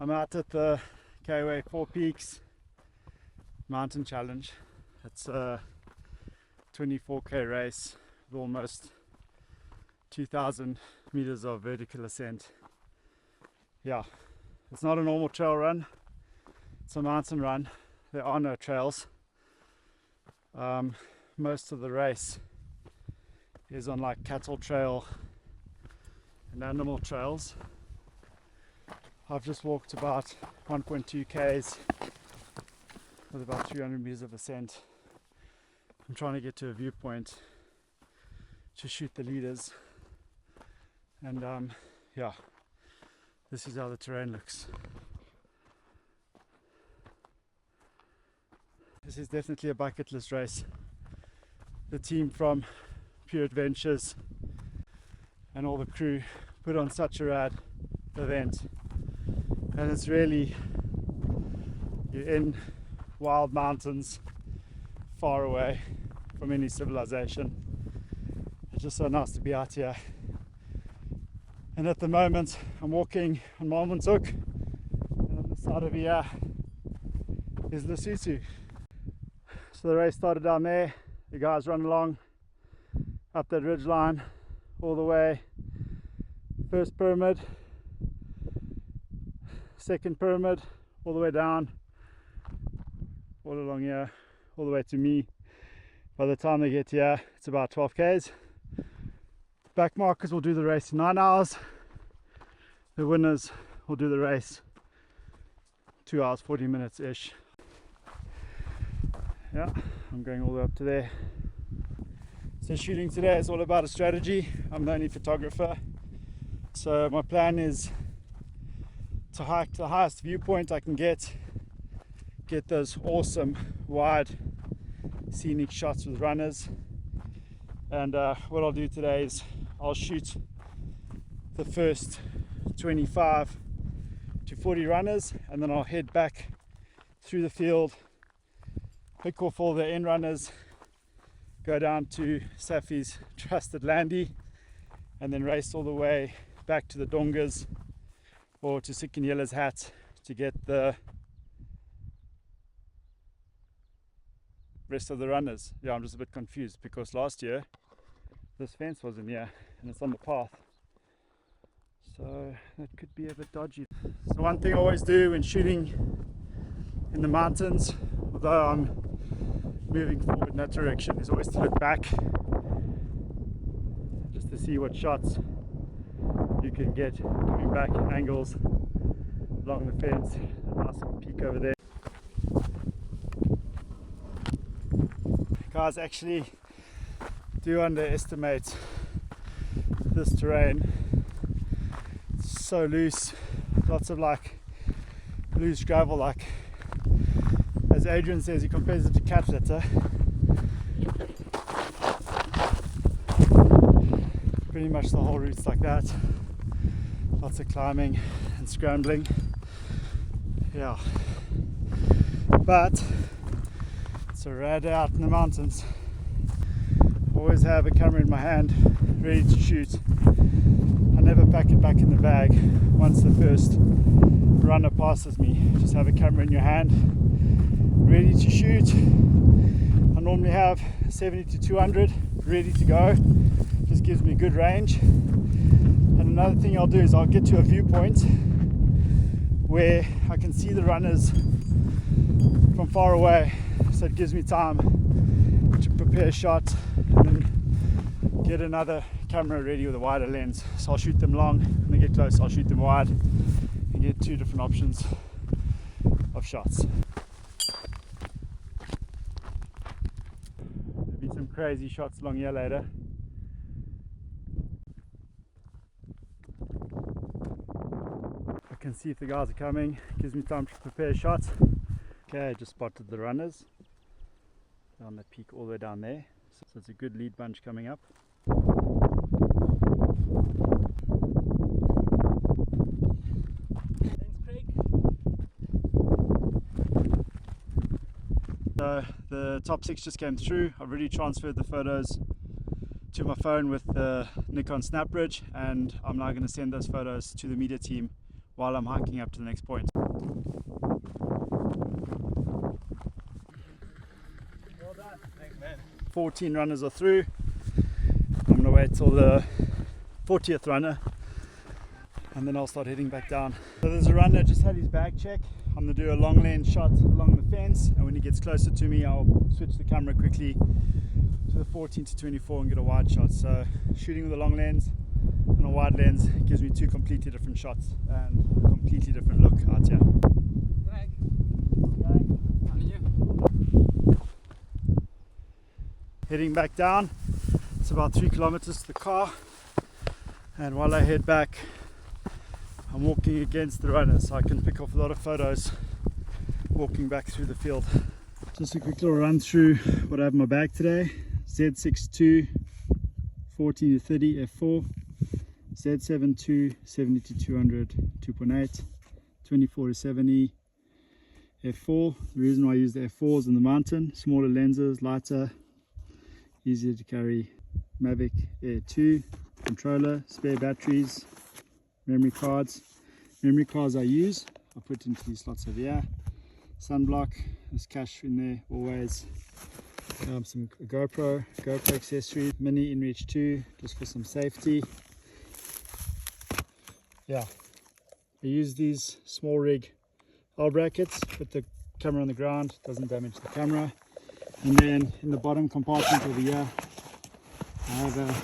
I'm out at the KOA Four Peaks Mountain Challenge. It's a 24k race with almost 2,000 meters of vertical ascent. Yeah, it's not a normal trail run, it's a mountain run. There are no trails. Most of the race is on like cattle trail and animal trails. I've just walked about 1.2 k's with about 300 meters of ascent. I'm trying to get to a viewpoint to shoot the leaders, and yeah, this is how the terrain looks. This is definitely a bucket list race. The team from Pure Adventures and all the crew put on such a rad event, and it's really, you're in wild mountains far away from any civilization. It's just so nice to be out here. And at the moment I'm walking on Marmon's Hook, and on the side of here is Lesotho. So the race started down there. The guys run along up that ridge line all the way. First pyramid, second pyramid, all the way down, all along here, all the way to me. By the time they get here, it's about 12 k's. Back markers will do the race in 9 hours. The winners will do the race 2 hours 40 minutes ish. Yeah, I'm going all the way up to there. So shooting today is all about a strategy. I'm the only photographer, so my plan is to hike to the highest viewpoint I can get those awesome wide scenic shots with runners. And what I'll do today is I'll shoot the first 25 to 40 runners, and then I'll head back through the field, pick off all the end runners, go down to Safi's trusted Landy, and then race all the way back to the Dongas or to Sikanyela's hat to get the rest of the runners. Yeah, I'm just a bit confused because last year this fence wasn't here and it's on the path, so that could be a bit dodgy. So one thing I always do when shooting in the mountains, although I'm moving forward in that direction, is always to look back just to see what shots you can get coming back, angles along the fence. A nice little peak over there. Guys actually do underestimate this terrain. It's so loose, lots of like loose gravel, like as Adrian says, he compares it to cat litter. Pretty much the whole route's like that. Lots of climbing and scrambling. Yeah. But it's a rad day out in the mountains. Always have a camera in my hand, ready to shoot. I never pack it back in the bag once the first runner passes me. Just have a camera in your hand, ready to shoot. I normally have 70 to 200 ready to go. Just gives me good range. And another thing I'll do is I'll get to a viewpoint where I can see the runners from far away, so it gives me time to prepare a shot and then get another camera ready with a wider lens. So I'll shoot them long, when they get close I'll shoot them wide and get two different options of shots. There'll be some crazy shots along here later. I can see if the guys are coming, gives me time to prepare shots. Okay, I just spotted the runners on the peak all the way down there, so it's a good lead bunch coming up. Thanks, Craig. So the top 6 just came through. I've already transferred the photos to my phone with the Nikon Snapbridge, and I'm now going to send those photos to the media team while I'm hiking up to the next point. Well done. Thanks, man. 14 runners are through. I'm going to wait till the 40th runner and then I'll start heading back down. So there's a runner just had his bag check. I'm going to do a long lens shot along the fence, and when he gets closer to me I'll switch the camera quickly to the 14 to 24 and get a wide shot. So shooting with a long lens and a wide lens gives me two completely different shots and a completely different look out here. Heading back down, it's about 3 kilometers to the car, and while I head back I'm walking against the runner so I can pick off a lot of photos walking back through the field. Just a quick little run through what I have in my bag today. Z62 14 to 30 f4, Z72 70 to 200 2.8, 24 to 70 f4. The reason why I use the f4 is in the mountain, smaller lenses, lighter, easier to carry. Mavic Air 2 controller, spare batteries, memory cards. Memory cards I use, I put into these slots over here. Sunblock, there's cash in there always. Some GoPro accessory, mini InReach 2 just for some safety. Yeah, I use these small rig L brackets, put the camera on the ground, doesn't damage the camera. And then in the bottom compartment over here I have a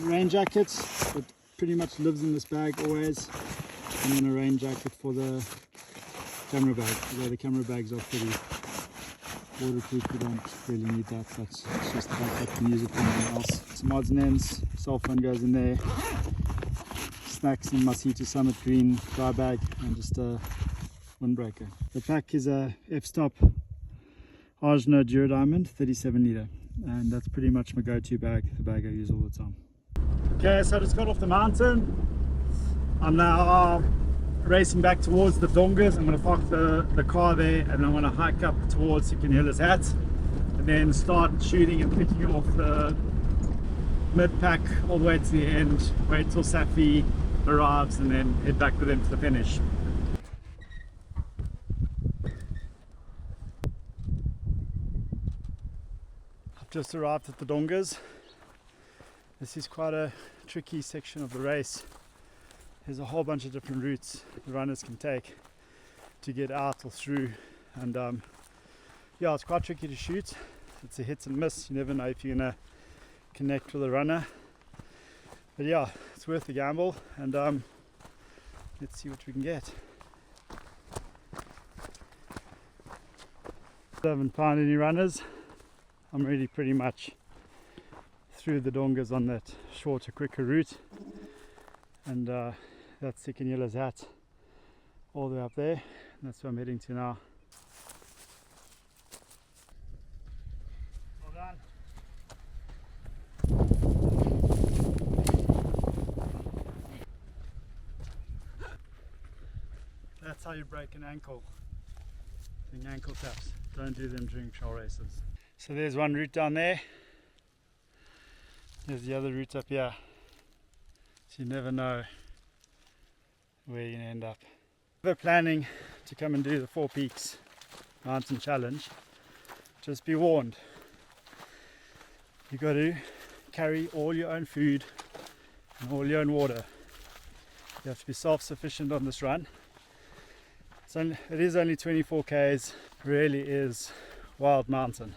rain jacket that pretty much lives in this bag always, and then a rain jacket for the camera bag, although the camera bags are pretty waterproof, you don't really need that. That's just the backup, you can use it for anything else. Some odds and ends, cell phone goes in there, snacks in my Mosquito Summit green dry bag, and just a windbreaker. The pack is a f-stop Ajna Dura Diamond 37 litre, and that's pretty much my go-to bag, the bag I use all the time. Okay, so I just got off the mountain. I'm now racing back towards the Dongas. I'm going to park the car there, and I'm going to hike up towards Sikanyela's Hat and then start shooting and picking off the mid-pack all the way to the end, wait till Safi arrives and then head back with him to the finish. I've just arrived at the Dongas. This is quite a tricky section of the race. There's a whole bunch of different routes the runners can take to get out or through, and yeah, it's quite tricky to shoot. It's a hit and miss. You never know if you're gonna connect with a runner, but yeah, it's worth the gamble, and let's see what we can get. I haven't found any runners. I'm really pretty much through the Dongas on that shorter, quicker route, and that's Sikanyela's Hat all the way up there, and that's where I'm heading to now. Well done. That's how you break an ankle, doing ankle taps. Don't do them during trail races. So there's one route down there. There's the other route up here, so you never know where you're going to end up. We're planning to come and do the 4 Peaks Mountain Challenge. Just be warned, you got to carry all your own food and all your own water. You have to be self-sufficient on this run. It is only 24 k's, really is wild mountain.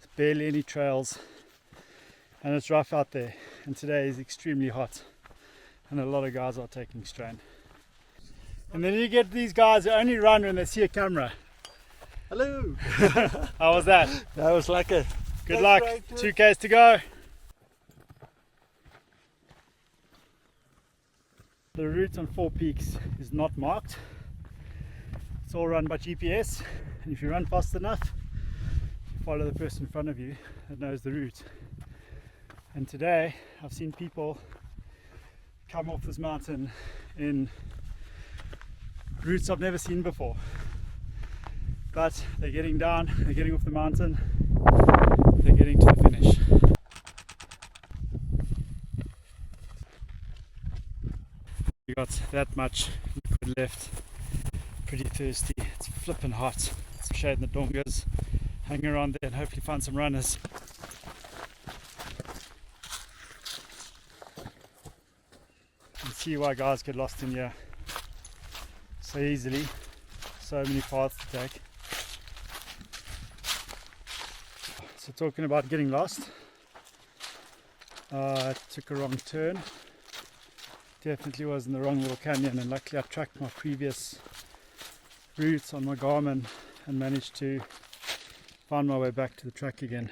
There's barely any trails, and it's rough out there, and today is extremely hot and a lot of guys are taking strain. And then you get these guys who only run when they see a camera. Hello! How was that? That was like a... Good luck, 2 k's to go. The route on 4 Peaks is not marked. It's all run by GPS, and if you run fast enough, you follow the person in front of you that knows the route. And today I've seen people come off this mountain in routes I've never seen before, but they're getting down, they're getting off the mountain, they're getting to the finish. we got that much liquid left. Pretty thirsty. It's flipping hot. Some shade in the Dongas. Hang around there and hopefully find some runners. You can see why guys get lost in here so easily. So many paths to take. So talking about getting lost, I took a wrong turn. Definitely was in the wrong little canyon, and luckily I tracked my previous route on my Garmin and managed to find my way back to the track again.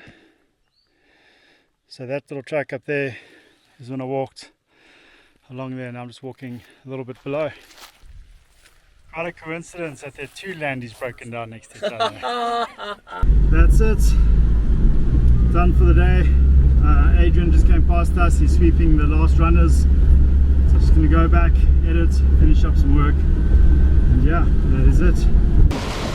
So that little track up there is when I walked along there, and I'm just walking a little bit below. Quite a coincidence that there are two Landys broken down next to each other. That's it. Done for the day. Adrian just came past us. He's sweeping the last runners. So I'm just going to go back, edit, finish up some work, and yeah, that is it.